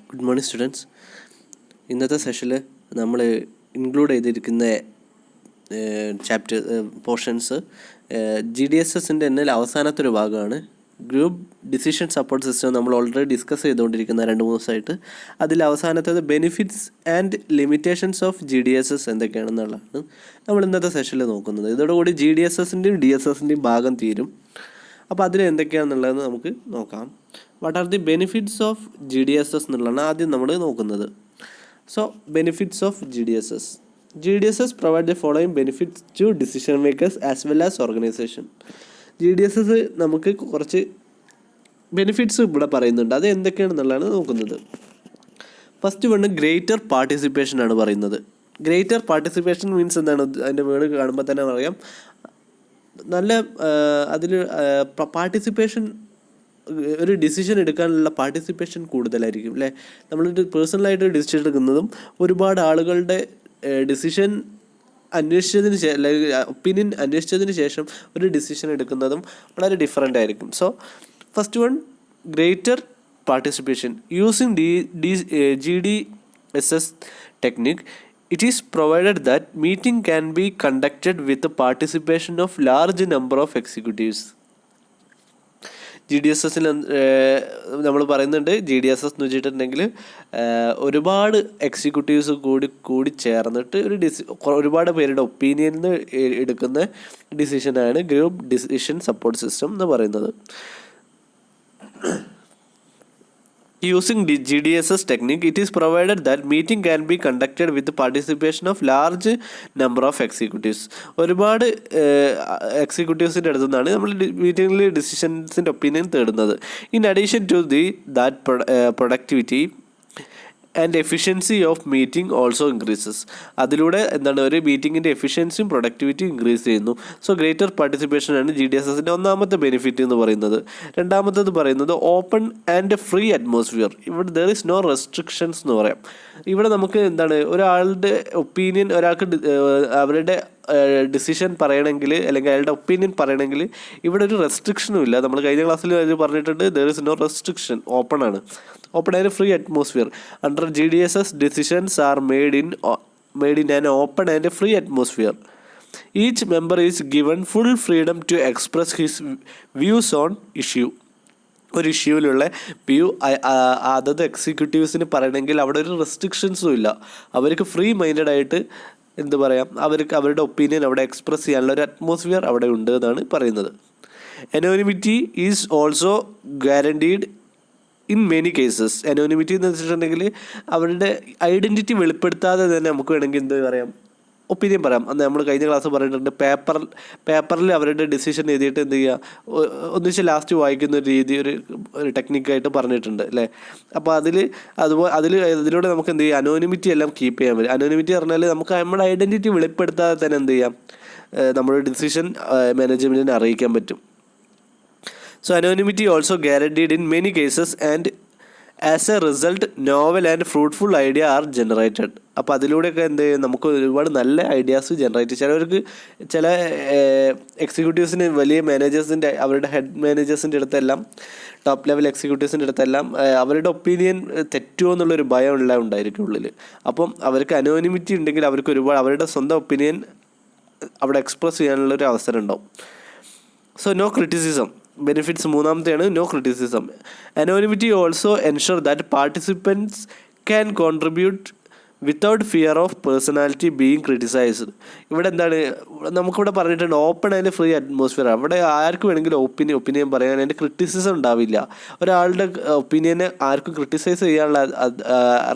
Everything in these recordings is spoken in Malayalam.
Good morning students. ഇന്നത്തെ സെഷനിൽ നമ്മൾ ഇൻക്ലൂഡ് ചെയ്തിരിക്കുന്ന പോർഷൻസ് GDSSൻ്റെ തന്നെ അവസാനത്തെ ഒരു ഭാഗമാണ്. ഗ്രൂപ്പ് ഡിസിഷൻ സപ്പോർട്ട് സിസ്റ്റം നമ്മൾ ഓൾറെഡി ഡിസ്കസ് ചെയ്തുകൊണ്ടിരിക്കുന്ന 2-3 ദിവസമായിട്ട്. അതിൽ അവസാനത്തേത് benefits and limitations of GDSS എന്തൊക്കെയാണെന്നുള്ളതാണ് നമ്മൾ ഇന്നത്തെ സെഷനിൽ നോക്കുന്നത്. ഇതോടുകൂടി GDSSൻ്റെയും DSSൻ്റെയും ഭാഗം തീരും. അപ്പോൾ അതിൽ എന്തൊക്കെയാണെന്നുള്ളത് നമുക്ക് നോക്കാം. What are the benefits of GDSS എന്നുള്ളതാണ് ആദ്യം നമ്മൾ നോക്കുന്നത്. So benefits of GDSS provide the following benefits to decision makers as well as organisation. GDSS നമുക്ക് കുറച്ച് ബെനിഫിറ്റ്സ് ഇവിടെ പറയുന്നുണ്ട്. അത് എന്തൊക്കെയാണെന്നുള്ളതാണ് നോക്കുന്നത്. ഫസ്റ്റ് വണ് ഗ്രേറ്റർ പാർട്ടിസിപ്പേഷൻ ആണ് പറയുന്നത്. ഗ്രേറ്റർ പാർട്ടിസിപ്പേഷൻ മീൻസ് എന്താണ്? അതിൻ്റെ വേർഡ് കാണുമ്പോൾ തന്നെ പറയാം, നല്ല അതിൽ പാർട്ടിസിപ്പേഷൻ, ഒരു ഡിസിഷൻ എടുക്കാനുള്ള പാർട്ടിസിപ്പേഷൻ കൂടുതലായിരിക്കും അല്ലേ. നമ്മളൊരു പേഴ്സണലായിട്ട് ഡിസിഷൻ എടുക്കുന്നതും ഒരുപാട് ആളുകളുടെ ഡിസിഷൻ അന്വേഷിച്ചതിന് ശേഷം, അല്ലെങ്കിൽ ഒപ്പീനിയൻ അന്വേഷിച്ചതിന് ശേഷം ഒരു ഡിസിഷൻ എടുക്കുന്നതും വളരെ ഡിഫറെൻ്റ് ആയിരിക്കും. So first one, greater participation. Using GDSS technique, it is provided that meeting can be conducted with the participation of large number of executives. GDSSൽ നമ്മൾ പറയുന്നുണ്ട്, GDSS എന്ന് വെച്ചിട്ടുണ്ടെങ്കിൽ ഒരുപാട് എക്സിക്യൂട്ടീവ്സ് കൂടി ചേർന്നിട്ട് ഒരുപാട് പേരുടെ ഒപ്പീനിയനിൽ എടുക്കുന്ന ഡിസിഷനാണ് ഗ്രൂപ്പ് ഡിസിഷൻ സപ്പോർട്ട് സിസ്റ്റം എന്ന് പറയുന്നത്. Using GDSS technique, it is provided that meeting can be conducted with the participation of large number of executives. ഒരുപാട് എക്സിക്യൂട്ടീവ്സിൻ്റെ അടുത്തു നിന്നാണ് നമ്മൾ മീറ്റിങ്ങിൽ ഡിസിഷൻസിൻ്റെ ഒപ്പീനിയൻ തേടുന്നത്. In addition to that productivity and efficiency of meeting also increases. അതിലൂടെ എന്താണ്, ഒരു മീറ്റിങ്ങിൻ്റെ എഫിഷ്യൻസിയും പ്രൊഡക്ടിവിറ്റിയും ഇൻക്രീസ് ചെയ്യുന്നു. സോ ഗ്രേറ്റർ പാർട്ടിസിപ്പേഷനാണ് GDSSൻ്റെ ഒന്നാമത്തെ ബെനിഫിറ്റ് എന്ന് പറയുന്നത്. രണ്ടാമത്തേത് പറയുന്നത് ഓപ്പൺ ആൻഡ് ഫ്രീ അറ്റ്മോസ്ഫിയർ. ഇവിടെ ദർ ഇസ് നോ റെസ്ട്രിക്ഷൻസ് എന്ന് പറയാം. ഇവിടെ നമുക്ക് എന്താണ്, ഒരാളുടെ ഒപ്പീനിയൻ, ഒരാൾക്ക് അവരുടെ ഡിസിഷൻ പറയണമെങ്കിൽ, അല്ലെങ്കിൽ അയാളുടെ ഒപ്പീനിയൻ പറയണമെങ്കിൽ ഇവിടെ ഒരു റെസ്ട്രിക്ഷനും ഇല്ല. നമ്മൾ കഴിഞ്ഞ ക്ലാസ്സിൽ അത് പറഞ്ഞിട്ടുണ്ട്, there is no restriction, open ആണ്. Open and free atmosphere. Under GDSS decisions are made in an open and free atmosphere. Each member is given full freedom to express his views on issue. ഒരു ഇഷ്യൂവിലുള്ള വ്യൂ അതത് എക്സിക്യൂട്ടീവ്സിന് പറയണമെങ്കിൽ അവിടെ ഒരു റെസ്ട്രിക്ഷൻസും ഇല്ല. അവർക്ക് ഫ്രീ മൈൻഡഡ് ആയിട്ട് എന്ത് പറയാം, അവർക്ക് അവരുടെ ഒപ്പീനിയൻ അവിടെ എക്സ്പ്രസ് ചെയ്യാനുള്ള ഒരു അറ്റ്മോസ്ഫിയർ അവിടെ ഉണ്ട് എന്നാണ് പറയുന്നത്. Anonymity is also guaranteed in many cases. Anonymity എന്ന് വെച്ചിട്ടുണ്ടെങ്കിൽ അവരുടെ ഐഡൻറ്റിറ്റി വെളിപ്പെടുത്താതെ തന്നെ നമുക്ക് വേണമെങ്കിൽ എന്ത് പറയാം, ഒപ്പീനിയൻ പറയാം. അന്ന് നമ്മൾ കഴിഞ്ഞ ക്ലാസ് പറഞ്ഞിട്ടുണ്ട്, പേപ്പറിൽ അവരുടെ ഡിസിഷൻ എഴുതിയിട്ട് എന്ത് ചെയ്യുക, ഒന്നിച്ച് ലാസ്റ്റ് വായിക്കുന്ന ഒരു രീതി, ഒരു ടെക്നിക്കായിട്ട് പറഞ്ഞിട്ടുണ്ട് അല്ലേ. അപ്പോൾ അതിലൂടെ നമുക്ക് എന്ത് ചെയ്യാം, അനോണിമിറ്റി എല്ലാം കീപ്പ് ചെയ്യാൻ പറ്റും. അനോണിമിറ്റി പറഞ്ഞാൽ നമുക്ക് നമ്മുടെ ഐഡൻറ്റിറ്റി വെളിപ്പെടുത്താതെ തന്നെ എന്ത് ചെയ്യാം, നമ്മുടെ ഡിസിഷൻ മാനേജ്മെൻറ്റിനെ അറിയിക്കാൻ പറ്റും. So anonymity also guaranteed in many cases, and as a result novel and fruitful idea are generated. അപ്പോൾ അതിലൂടെയൊക്കെ എന്ത് ചെയ്യും, നമുക്ക് ഒരുപാട് നല്ല ഐഡിയാസ് ജനറേറ്റ്. ചില എക്സിക്യൂട്ടീവ്സിന്, വലിയ മാനേജേഴ്സിൻ്റെ, അവരുടെ ഹെഡ് മാനേജേഴ്സിൻ്റെ അടുത്തെല്ലാം, ടോപ്പ് ലെവൽ എക്സിക്യൂട്ടീവ്സിൻ്റെ അടുത്തെല്ലാം അവരുടെ ഒപ്പീനിയൻ തെറ്റുമോ എന്നുള്ളൊരു ഭയം ഉണ്ടായിരിക്കും ഉള്ളിൽ. അപ്പം അവർക്ക് അനോണിമിറ്റി ഉണ്ടെങ്കിൽ അവർക്ക് ഒരുപാട് അവരുടെ സ്വന്തം ഒപ്പീനിയൻ അവിടെ എക്സ്പ്രസ് ചെയ്യാനുള്ളൊരു അവസരം ഉണ്ടാവും. So no criticism. ബെനിഫിറ്റ്സ് മൂന്നാമത്തെയാണ് no criticism. Anonymity also ensure that participants can contribute without fear of personality being criticised. ഇവിടെ എന്താണ്, നമുക്കിവിടെ പറഞ്ഞിട്ടുണ്ട് ഓപ്പൺ ആൻഡ് ഫ്രീ അറ്റ്മോസ്ഫിയർ. അവിടെ ആർക്ക് വേണമെങ്കിലും ഒപ്പീനിയൻ പറയാൻ, അതിൻ്റെ ക്രിറ്റിസിസം ഉണ്ടാവില്ല. ഒരാളുടെ ഒപ്പീനിയനെ ആർക്കും ക്രിറ്റിസൈസ് ചെയ്യാനുള്ള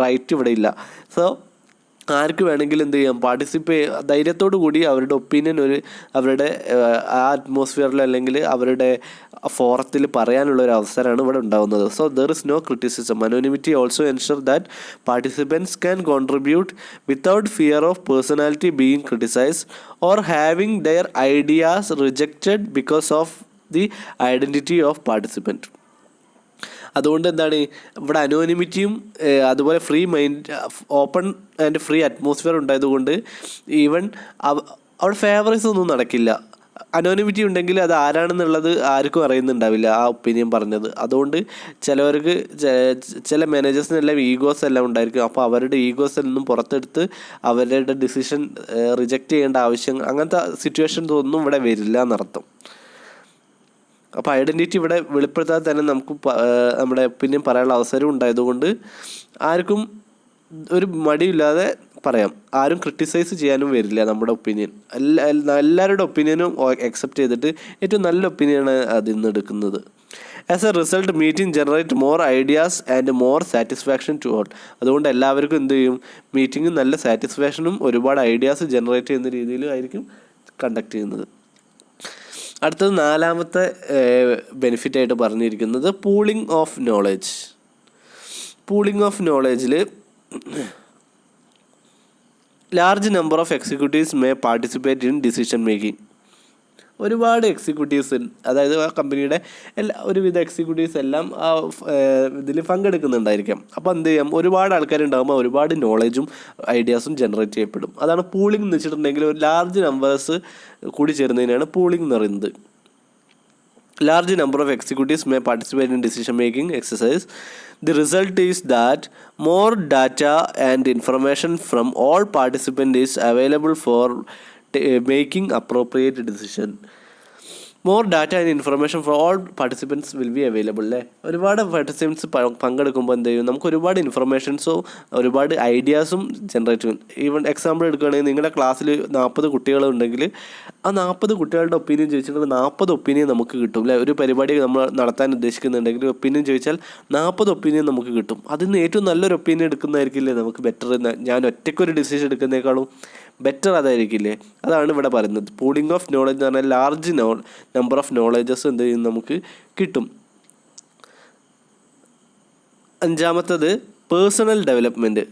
റൈറ്റ് ഇവിടെ ഇല്ല. സോ ആർക്ക് വേണമെങ്കിലും എന്ത് ചെയ്യാം, ധൈര്യത്തോടു കൂടി അവരുടെ ഒപ്പീനിയൻ അവരുടെ ആ അറ്റ്മോസ്ഫിയറിൽ അല്ലെങ്കിൽ അവരുടെ ഫോറത്തിൽ പറയാനുള്ള ഒരു അവസരമാണ് ഇവിടെ ഉണ്ടാകുന്നത്. So there is no criticism. Anonymity also ensure that participants can contribute without fear of personality being criticised or having their ideas rejected because of the identity of participant. അതുകൊണ്ട് എന്താണ്, ഇവിടെ അനോണിമിറ്റിയും അതുപോലെ free mind, open and free atmosphere ഉണ്ടായതുകൊണ്ട് ഈവൻ അവിടെ ഫേവറിസം ഒന്നും നടക്കില്ല. അനോണിമിറ്റി ഉണ്ടെങ്കിൽ അത് ആരാണെന്നുള്ളത് ആർക്കും അറിയുന്നുണ്ടാവില്ല ആ ഒപ്പീനിയൻ പറഞ്ഞത്. അതുകൊണ്ട് ചിലവർക്ക് ചില മാനേജേഴ്സിനെല്ലാം ഈഗോസ് എല്ലാം ഉണ്ടായിരിക്കും. അപ്പോൾ അവരുടെ ഈഗോസ് എല്ലാം പുറത്തെടുത്ത് അവരുടെ ഡിസിഷൻ റിജക്റ്റ് ചെയ്യേണ്ട ആവശ്യം, അങ്ങനത്തെ സിറ്റുവേഷൻസ് ഒന്നും ഇവിടെ വരില്ല എന്നർത്ഥം. അപ്പോൾ ഐഡൻറ്റിറ്റി ഇവിടെ വെളിപ്പെടുത്താതെ തന്നെ നമുക്ക് നമ്മുടെ ഒപ്പീനിയൻ പറയാനുള്ള അവസരം ഉണ്ടായതുകൊണ്ട് ആർക്കും ഒരു മടിയില്ലാതെ പറയാം. ആരും ക്രിട്ടിസൈസ് ചെയ്യാനും വരില്ല നമ്മുടെ ഒപ്പീനിയൻ. എല്ലാവരുടെ ഒപ്പീനിയനും അക്സെപ്റ്റ് ചെയ്തിട്ട് ഏറ്റവും നല്ല ഒപ്പീനിയനാണ് അതിൽ നിന്ന് എടുക്കുന്നത്. As a result meeting generate more ideas and more satisfaction to all. അതുകൊണ്ട് എല്ലാവർക്കും എന്ത് ചെയ്യും, മീറ്റിംഗ് നല്ല സാറ്റിസ്ഫാക്ഷനും ഒരുപാട് ഐഡിയാസ് ജനറേറ്റ് ചെയ്യുന്ന രീതിയിലായിരിക്കും കണ്ടക്ട് ചെയ്യുന്നത്. അടുത്തത് നാലാമത്തെ ബെനിഫിറ്റായിട്ട് പറഞ്ഞിരിക്കുന്നത് pooling of knowledge. Pooling of നോളേജിൽ large number of executives may participate in decision making. ഒരുപാട് എക്സിക്യൂട്ടീവ്സ്, അതായത് ആ കമ്പനിയുടെ ഒരുവിധ എക്സിക്യൂട്ടീവ്സ് എല്ലാം ആ ഇതിൽ പങ്കെടുക്കുന്നുണ്ടായിരിക്കാം. അപ്പോൾ എന്ത് ചെയ്യാം, ഒരുപാട് ആൾക്കാരുണ്ടാകുമ്പോൾ ഒരുപാട് നോളേജും ഐഡിയാസും ജനറേറ്റ് ചെയ്യപ്പെടും. അതാണ് പൂളിംഗ് എന്ന് വെച്ചിട്ടുണ്ടെങ്കിൽ ഒരു ലാർജ് നമ്പേഴ്സ് കൂടി ചേരുന്നതിനാണ് പൂളിംഗ് എന്ന് പറയുന്നത്. Large number of executives may participate in decision-making exercise. The result is that more data and information from all participants is available for making appropriate decision. More data and information for all participants will be available അല്ലേ. ഒരുപാട് പാർട്ടിസിപ്പൻസ് പങ്കെടുക്കുമ്പോൾ എന്ത് ചെയ്യും, നമുക്ക് ഒരുപാട് ഇൻഫർമേഷൻസും ഒരുപാട് ഐഡിയാസും ജനറേറ്റ് ചെയ്യും. ഈവൻ എക്സാമ്പിൾ എടുക്കുകയാണെങ്കിൽ നിങ്ങളുടെ ക്ലാസ്സിൽ 40 കുട്ടികളുണ്ടെങ്കിൽ ആ 40 കുട്ടികളുടെ ഒപ്പീനിയൻ ചോദിച്ചിട്ടുണ്ടെങ്കിൽ 40 ഒപ്പീനിയൻ നമുക്ക് കിട്ടും അല്ലേ. ഒരു പരിപാടി നമ്മൾ നടത്താൻ ഉദ്ദേശിക്കുന്നുണ്ടെങ്കിൽ ഒപ്പീനിയൻ ചോദിച്ചാൽ 40 ഒപ്പീനിയൻ നമുക്ക് കിട്ടും. അതിൽ നിന്ന് ഏറ്റവും നല്ലൊരു ഒപ്പീനിയൻ എടുക്കുന്നതായിരിക്കില്ലേ നമുക്ക് ബെറ്റർ. ഞാൻ ഒറ്റയ്ക്കൊരു ഡിസിഷൻ എടുക്കുന്നതിനേക്കാളും ബെറ്റർ അതായിരിക്കില്ലേ. അതാണ് ഇവിടെ പറയുന്നത്. പൂളിംഗ് ഓഫ് നോളജ് എന്ന് പറഞ്ഞാൽ ലാർജ് നമ്പർ ഓഫ് നോളജസ് എന്ത് ചെയ്യും നമുക്ക് കിട്ടും. അഞ്ചാമത്തത് personal development.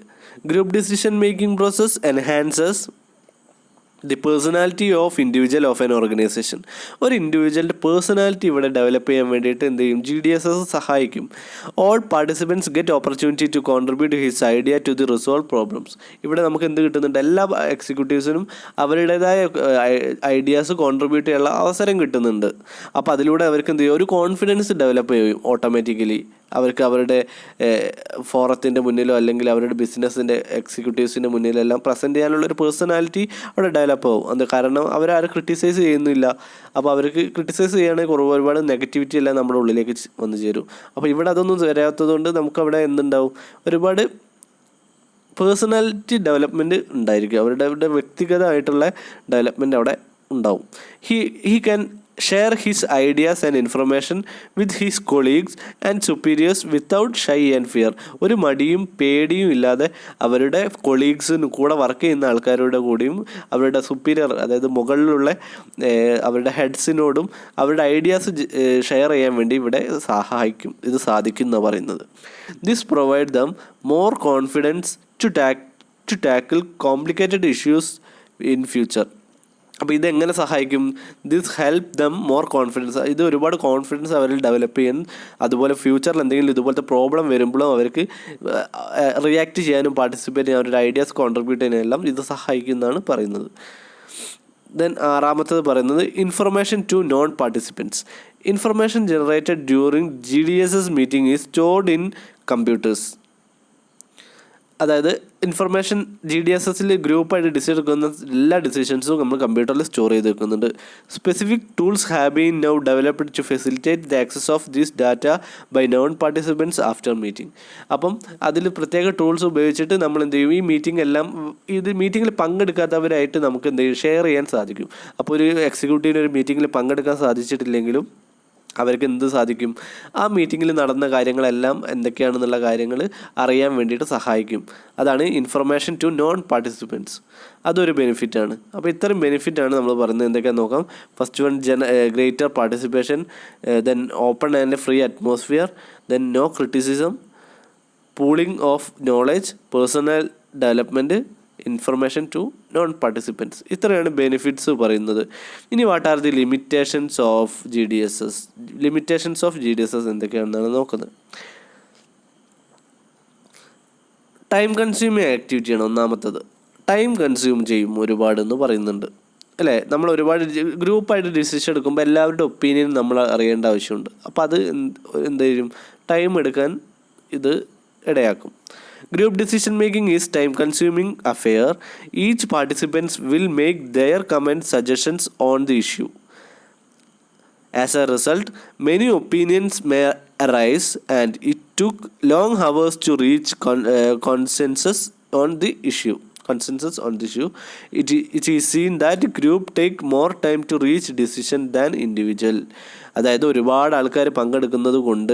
Group decision making process enhances the personality of individual of an organisation. ഒരു ഇൻഡിവിജ്വലിൻ്റെ പേഴ്സണാലിറ്റി ഇവിടെ ഡെവലപ്പ് ചെയ്യാൻ വേണ്ടിയിട്ട് എന്ത് ചെയ്യും, GDSS സഹായിക്കും. All participants get opportunity to contribute his idea to the resolve problems. ഇവിടെ നമുക്ക് എന്ത് കിട്ടുന്നുണ്ട്, എല്ലാ എക്സിക്യൂട്ടീവ്സിനും അവരുടേതായ ഐഡിയാസ് കോൺട്രിബ്യൂട്ട് ചെയ്യാനുള്ള അവസരം കിട്ടുന്നുണ്ട്. അപ്പോൾ അതിലൂടെ അവർക്ക് എന്ത് ചെയ്യും, ഒരു കോൺഫിഡൻസ് ഡെവലപ്പ് ചെയ്യും ഓട്ടോമാറ്റിക്കലി. അവർക്ക് അവരുടെ ഫോറത്തിൻ്റെ മുന്നിലോ അല്ലെങ്കിൽ അവരുടെ ബിസിനസ്സിൻ്റെ എക്സിക്യൂട്ടീവ്സിൻ്റെ മുന്നിലെല്ലാം പ്രസൻറ്റ് ചെയ്യാനുള്ളൊരു പേഴ്സണാലിറ്റി അവിടെ ഡെവലപ്പ് ആവും. അത് കാരണം അവരാരും ക്രിട്ടിസൈസ് ചെയ്യുന്നില്ല. അപ്പോൾ അവർക്ക് ക്രിട്ടിസൈസ് ചെയ്യുകയാണെങ്കിൽ ഒരുപാട് നെഗറ്റിവിറ്റി എല്ലാം നമ്മുടെ ഉള്ളിലേക്ക് വന്നു ചേരും. അപ്പോൾ ഇവിടെ അതൊന്നും വരാത്തത് കൊണ്ട് നമുക്കവിടെ എന്തുണ്ടാവും, ഒരുപാട് പേഴ്സണാലിറ്റി ഡെവലപ്മെൻറ്റ് ഉണ്ടായിരിക്കും. അവരുടെ വ്യക്തിഗതമായിട്ടുള്ള ഡെവലപ്മെൻറ്റ് അവിടെ ഉണ്ടാവും. He can share his ideas and information with his colleagues and superiors without shy and fear. ഒരു മടിയും പേടിയും ഇല്ലാതെ അവരുടെ കൊളീഗ്സിന് കൂടെ വർക്ക് ചെയ്യുന്ന ആൾക്കാരുടെ കൂടിയും അവരുടെ സുപ്പീരിയർ, അതായത് മുകളിലുള്ള അവരുടെ ഹെഡ്സിനോടും അവരുടെ ഐഡിയാസ് ഷെയർ ചെയ്യാൻ വേണ്ടി ഇവിടെ ഇത് സാധിക്കും എന്നാണ് പറയുന്നത്. This provide them more confidence to tackle complicated issues in future. അപ്പോൾ ഇതെങ്ങനെ സഹായിക്കും, this help them more confidence. ഇത് ഒരുപാട് കോൺഫിഡൻസ് അവരിൽ ഡെവലപ്പ് ചെയ്യാൻ, അതുപോലെ ഫ്യൂച്ചറിൽ എന്തെങ്കിലും ഇതുപോലത്തെ പ്രോബ്ലം വരുമ്പോഴും അവർക്ക് റിയാക്ട് ചെയ്യാനും പാർട്ടിസിപ്പേറ്റ് ചെയ്യാൻ അവരുടെ ഐഡിയാസ് കോൺട്രിബ്യൂട്ട് ചെയ്യാനെല്ലാം ഇത് സഹായിക്കുന്നതാണ് പറയുന്നത്. ദെൻ ആറാമത്തത് പറയുന്നത് information to non participants. Information generated during GDSS meeting is stored in computers. അതായത് ഇൻഫർമേഷൻ GDSSൽ ഗ്രൂപ്പായിട്ട് ഡിസിഷൻ എടുക്കുന്ന എല്ലാ ഡിസിഷൻസും നമ്മൾ കമ്പ്യൂട്ടറിൽ സ്റ്റോർ ചെയ്ത് വെക്കുന്നുണ്ട്. Specific tools have been now developed to facilitate the access of this data by non participants after meeting. അപ്പം അതിൽ പ്രത്യേക ടൂൾസ് ഉപയോഗിച്ചിട്ട് നമ്മൾ എന്ത് ചെയ്യും, ഈ മീറ്റിങ്ങിൽ പങ്കെടുക്കാത്തവരായിട്ട് നമുക്ക് എന്ത് ചെയ്യും, ഷെയർ ചെയ്യാൻ സാധിക്കും. അപ്പോൾ ഒരു എക്സിക്യൂട്ടീവിന് ഒരു മീറ്റിങ്ങിൽ പങ്കെടുക്കാൻ സാധിച്ചിട്ടില്ലെങ്കിലും അവർക്ക് എന്ത് സാധിക്കും, ആ മീറ്റിങ്ങിൽ നടന്ന കാര്യങ്ങളെല്ലാം എന്തൊക്കെയാണെന്നുള്ള കാര്യങ്ങൾ അറിയാൻ വേണ്ടിയിട്ട് സഹായിക്കും. അതാണ് ഇൻഫർമേഷൻ ടു നോൺ പാർട്ടിസിപ്പൻസ്. അതൊരു ബെനിഫിറ്റാണ്. അപ്പോൾ ഇത്തരം ബെനിഫിറ്റാണ് നമ്മൾ പറയുന്നത്. എന്തൊക്കെയാണെന്ന് നോക്കാം. First one greater participation, then open and free atmosphere, then no criticism, pooling of knowledge, personal development, information to non participants. ഇത്രയാണ് ബെനിഫിറ്റ്സ് പറയുന്നത്. ഇനി what are the limitations of GDSS? Limitations of GDSS എന്തൊക്കെയാണെന്നാണ് നോക്കുന്നത്. ടൈം കൺസ്യൂമിങ് ആക്ടിവിറ്റിയാണ് ഒന്നാമത്തത്. ടൈം കൺസ്യൂം ചെയ്യും ഒരുപാടെന്ന് പറയുന്നുണ്ട്. അല്ലേ, നമ്മൾ ഒരുപാട് ഗ്രൂപ്പായിട്ട് ഡിസിഷൻ എടുക്കുമ്പോൾ എല്ലാവരുടെ ഒപ്പീനിയൻ നമ്മൾ അറിയേണ്ട ആവശ്യമുണ്ട്. അപ്പോൾ അത് എന്ത് ചെയ്യും, ടൈം എടുക്കാൻ ഇത് ഇടയാക്കും. Group decision making is time consuming affair. Each participants will make their comment suggestions on the issue. As a result, many opinions may arise and it took long hours to reach consensus on the issue. It is seen that group take more time to reach decision than individual. അതായത് ഒരുപാട് ആൾക്കാർ പങ്കെടുക്കുന്നത് കൊണ്ട്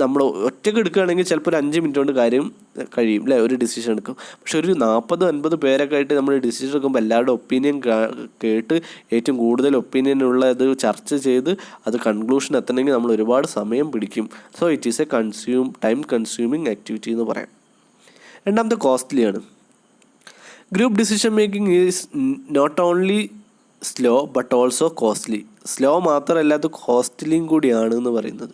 നമ്മൾ ഒറ്റയ്ക്ക് എടുക്കുകയാണെങ്കിൽ ചിലപ്പോൾ ഒരു 5 മിനിറ്റ് കൊണ്ട് കാര്യം കഴിയും അല്ലേ, ഒരു ഡിസിഷൻ എടുക്കും. പക്ഷെ ഒരു 40-50 പേരൊക്കെ ആയിട്ട് നമ്മൾ ഡിസിഷൻ എടുക്കുമ്പോൾ എല്ലാവരുടെ ഒപ്പീനിയൻ കേട്ട് ഏറ്റവും കൂടുതൽ ഒപ്പീനിയൻ ഉള്ളത് ചർച്ച ചെയ്ത് അത് കൺക്ലൂഷൻ എത്തണമെങ്കിൽ നമ്മൾ ഒരുപാട് സമയം പിടിക്കും. So it is a time consuming activity എന്ന് പറയാം. രണ്ടാമത്തെ കോസ്റ്റ്ലിയാണ്. Group decision making is not only slow but also costly. Slow മാത്രമല്ല, അത് കോസ്റ്റ്ലിയും കൂടിയാണ് എന്ന് പറയുന്നത്.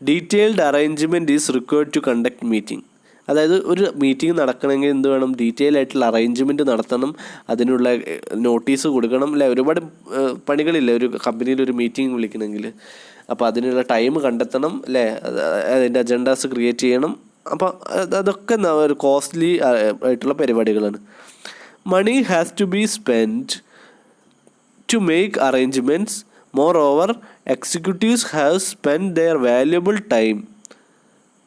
Detailed arrangement is required to conduct meeting. അതായത് ഒരു മീറ്റിംഗ് നടക്കണമെങ്കിൽ എന്ത് വേണം, ഡീറ്റെയിൽ ആയിട്ടുള്ള അറേഞ്ച്മെൻറ്റ് നടത്തണം, അതിനുള്ള നോട്ടീസ് കൊടുക്കണം അല്ലേ, ഒരുപാട് പണികളില്ല ഒരു കമ്പനിയിൽ ഒരു മീറ്റിംഗ് വിളിക്കണമെങ്കിൽ. അപ്പോൾ അതിനുള്ള ടൈം കണ്ടെത്തണം അല്ലേ, അതിൻ്റെ അജണ്ടാസ് ക്രിയേറ്റ് ചെയ്യണം. അപ്പോൾ അതൊക്കെ ഒരു കോസ്റ്റ്ലി ആയിട്ടുള്ള പരിപാടികളാണ്. Money has to be spend to make arrangements. Moreover, executives have spent their valuable time.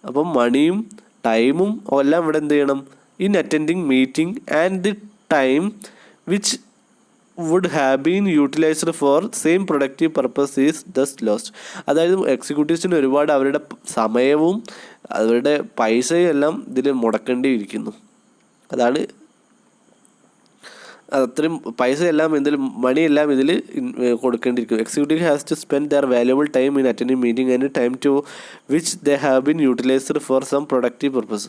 അപ്പം മണിയും ടൈമും എല്ലാം ഇവിടെ എന്ത് ചെയ്യണം, in attending meeting and the time which would have been utilised for same productive purpose is thus lost. അതായത് എക്സിക്യൂട്ടീവ്സിന് ഒരുപാട് അവരുടെ സമയവും അവരുടെ പൈസയും എല്ലാം ഇതിൽ മുടക്കേണ്ടിയിരിക്കുന്നു. അതാണ് അത്രയും പൈസ എല്ലാം ഇതിൽ മണിയെല്ലാം ഇതിൽ കൊടുക്കേണ്ടിയിരിക്കും. Executive has to spend their valuable time in attending meeting and time to which they have been utilised for some productive purpose.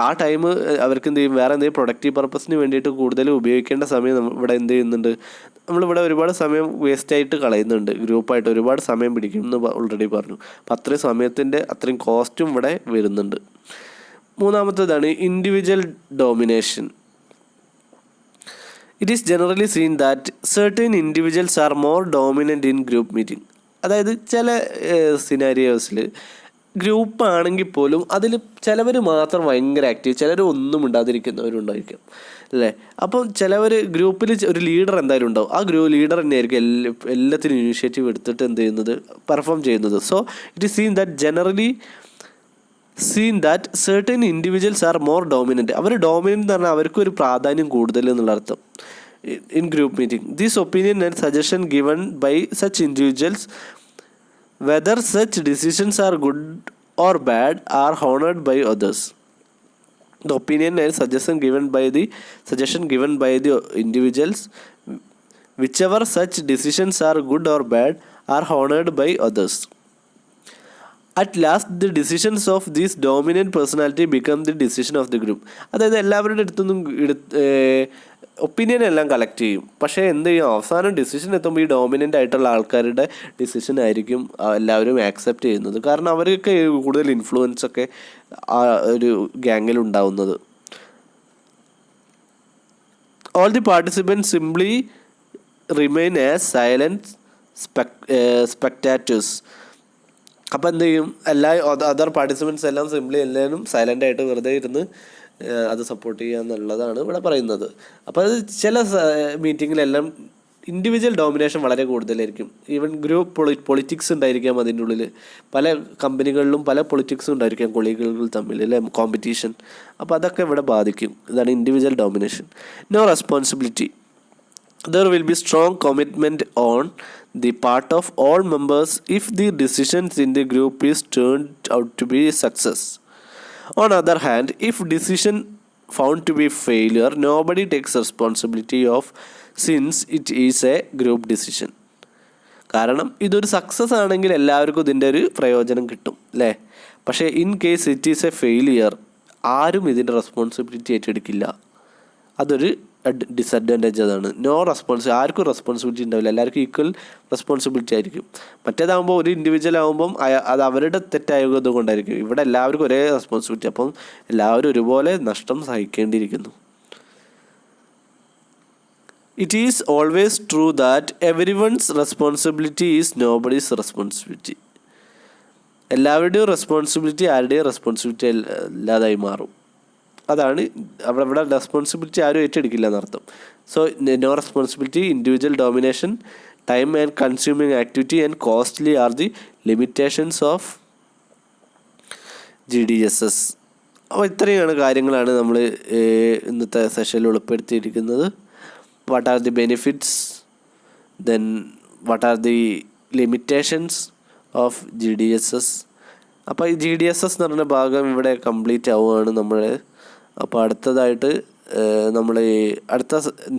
ആ ടൈം അവർക്ക് എന്ത് ചെയ്യും, വേറെ എന്തെങ്കിലും പ്രൊഡക്റ്റീവ് പർപ്പസിന് വേണ്ടിയിട്ട് കൂടുതൽ ഉപയോഗിക്കേണ്ട സമയം ഇവിടെ എന്ത് ചെയ്യുന്നുണ്ട്, നമ്മളിവിടെ ഒരുപാട് സമയം വേസ്റ്റായിട്ട് കളയുന്നുണ്ട്. ഗ്രൂപ്പായിട്ട് ഒരുപാട് സമയം പിടിക്കും എന്ന് ഓൾറെഡി പറഞ്ഞു. അപ്പം അത്രയും സമയത്തിൻ്റെ അത്രയും കോസ്റ്റും ഇവിടെ വരുന്നുണ്ട്. മൂന്നാമത്തേതാണ് individual domination. It is generally seen that certain individuals are more dominant in group meeting. അതായത് ചില സിനാരിയോസിൽ ഗ്രൂപ്പ് ആണെങ്കിൽ പോലും അതിൽ ചിലവർ മാത്രം ഭയങ്കര ആക്റ്റീവ്, ചിലർ ഒന്നും ഉണ്ടാതിരിക്കുന്നവരുണ്ടായിരിക്കും അല്ലേ. അപ്പം ചിലവർ ഗ്രൂപ്പിൽ ഒരു ലീഡർ എന്തായാലും ഉണ്ടാവും. ആ ലീഡർ തന്നെയായിരിക്കും എല്ലാത്തിനും ഇനിഷ്യേറ്റീവ് എടുത്തിട്ട് എന്ത് ചെയ്യുന്നത്, പെർഫോം ചെയ്യുന്നത്. So it is seen that certain individuals are more dominant. അവർ ഡോമിനൻ്റ് എന്ന് പറഞ്ഞാൽ അവർക്കൊരു പ്രാധാന്യം കൂടുതൽ എന്നുള്ള അർത്ഥം in group meeting. This opinion and suggestion given by such individuals whether such decisions are good or bad are honoured by others. The opinion and suggestion given by the individuals, whichever such decisions are good or bad, are honored by others. At last, the decisions of this dominant personality become the decision of the group. അതായത് എല്ലാവരുടെ അടുത്തൊന്നും ഒപ്പീനിയൻ എല്ലാം കളക്ട് ചെയ്യും, പക്ഷേ എന്ത് ചെയ്യും, അവസാനം ഡിസിഷൻ എത്തുമ്പോൾ ഈ ഡോമിനൻ്റ് ആയിട്ടുള്ള ആൾക്കാരുടെ ഡിസിഷൻ ആയിരിക്കും എല്ലാവരും ആക്സെപ്റ്റ് ചെയ്യുന്നത്. കാരണം അവർക്ക് കൂടുതൽ ഇൻഫ്ലുവൻസ് ഒക്കെ ആ ഒരു ഗ്യാങ്ങിൽ ഉണ്ടാവുന്നത്. All the participants simply remain as silent spectators. അപ്പോൾ എന്ത് ചെയ്യും, അതർ പാർട്ടിസിപ്പൻസ് എല്ലാം സിംപ്ലി എല്ലാവരും സൈലൻ്റ് ആയിട്ട് വെറുതെ ഇരുന്ന് അത് സപ്പോർട്ട് ചെയ്യുക എന്നുള്ളതാണ് ഇവിടെ പറയുന്നത്. അപ്പോൾ അത് ചില മീറ്റിങ്ങിലെല്ലാം ഇൻഡിവിജ്വൽ ഡോമിനേഷൻ വളരെ കൂടുതലായിരിക്കും. ഈവൻ ഗ്രൂപ്പ് പൊളിറ്റിക്സ് ഉണ്ടായിരിക്കാം അതിൻ്റെ ഉള്ളിൽ. പല കമ്പനികളിലും പല പൊളിറ്റിക്സും ഉണ്ടായിരിക്കാം കൊളീഗുകൾ തമ്മിൽ അല്ലേ, കോമ്പറ്റീഷൻ. അപ്പോൾ അതൊക്കെ ഇവിടെ ബാധിക്കും. ഇതാണ് individual domination. No responsibility. There will be strong commitment on the part of all members if the decisions in the group is turned out to be a success. On the other hand, if decision found to be failure, nobody takes responsibility of since it is a group decision. കാരണം ഇതൊരു സക്സസ് ആണെങ്കിൽ എല്ലാവർക്കും ഇതിൻ്റെ ഒരു പ്രയോജനം കിട്ടും അല്ലേ. പക്ഷേ in case it is A failure, ആരും ഇതിൻ്റെ റെസ്പോൺസിബിലിറ്റി ഏറ്റെടുക്കില്ല. അതൊരു ഡിസഡ്വാൻറ്റേജ്. അതാണ് ആർക്കും റെസ്പോൺസിബിലിറ്റി ഉണ്ടാവില്ല, എല്ലാവർക്കും ഈക്വൽ റെസ്പോൺസിബിലിറ്റി ആയിരിക്കും. മറ്റേതാകുമ്പോൾ ഒരു ഇൻഡിവിജ്വൽ ആകുമ്പം അത് അവരുടെ തെറ്റായത് കൊണ്ടായിരിക്കും. ഇവിടെ എല്ലാവർക്കും ഒരേ റെസ്പോൺസിബിലിറ്റി, അപ്പം എല്ലാവരും ഒരുപോലെ നഷ്ടം സഹിക്കേണ്ടിയിരിക്കുന്നു. It is always true that every one's responsibility is nobody's responsibility. എല്ലാവരുടെയും റെസ്പോൺസിബിലിറ്റി ആരുടെയും റെസ്പോൺസിബിലിറ്റി അല്ലാതായി മാറും. അതാണ് ഇവിടെ റെസ്പോൺസിബിലിറ്റി ആരും ഏറ്റെടുക്കില്ല എന്നർത്ഥം. So no responsibility, individual domination, time and consuming activity and costly are the limitations of GDSS. അപ്പോൾ ഇത്രയാണ് കാര്യങ്ങളാണ് നമ്മൾ ഇന്നത്തെ സെഷനിൽ ഉൾപ്പെടുത്തിയിരിക്കുന്നത്. What are the benefits, then what are the limitations of GDSS. അപ്പോൾ ഈ GDSS എന്ന് പറഞ്ഞ ഭാഗം ഇവിടെ കംപ്ലീറ്റ് ആവുകയാണ് നമ്മൾ. അപ്പോൾ അടുത്തതായിട്ട് നമ്മൾ അടുത്ത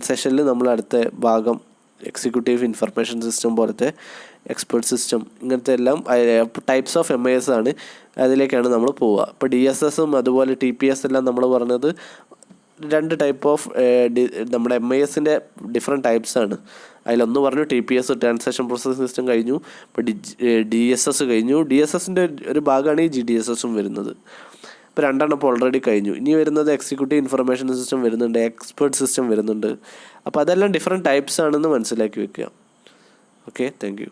സെഷനിൽ നമ്മൾ അടുത്ത ഭാഗം എക്സിക്യൂട്ടീവ് ഇൻഫർമേഷൻ സിസ്റ്റം പോലത്തെ എക്സ്പേർട്ട് സിസ്റ്റം ഇങ്ങനത്തെ എല്ലാം ടൈപ്സ് ഓഫ് MIS ആണ്, അതിലേക്കാണ് നമ്മൾ പോവുക. ഇപ്പോൾ DSSും അതുപോലെ TPS എല്ലാം നമ്മൾ പറഞ്ഞത് 2 ടൈപ്പ് ഓഫ് നമ്മുടെ MISൻ്റെ ഡിഫറെൻറ്റ് ടൈപ്സാണ്. അതിലൊന്ന് പറഞ്ഞു TPS ട്രാൻസാക്ഷൻ പ്രോസസ്സിംഗ് സിസ്റ്റം കഴിഞ്ഞു. ഇപ്പോൾ DSS കഴിഞ്ഞു. DSSൻ്റെ ഒരു ഭാഗമാണ് ഈ GDSSും വരുന്നത്. ഇപ്പോൾ 2 ഇപ്പോൾ ഓൾറെഡി കഴിഞ്ഞു. ഇനി വരുന്നത് എക്സിക്യൂട്ടീവ് ഇൻഫർമേഷൻ സിസ്റ്റം വരുന്നുണ്ട്, എക്സ്പേർട്ട് സിസ്റ്റം വരുന്നുണ്ട്. അപ്പോൾ അതെല്ലാം ഡിഫറെൻറ്റ് ടൈപ്സ് ആണെന്ന് മനസ്സിലാക്കി വെക്കുക. Okay, thank you.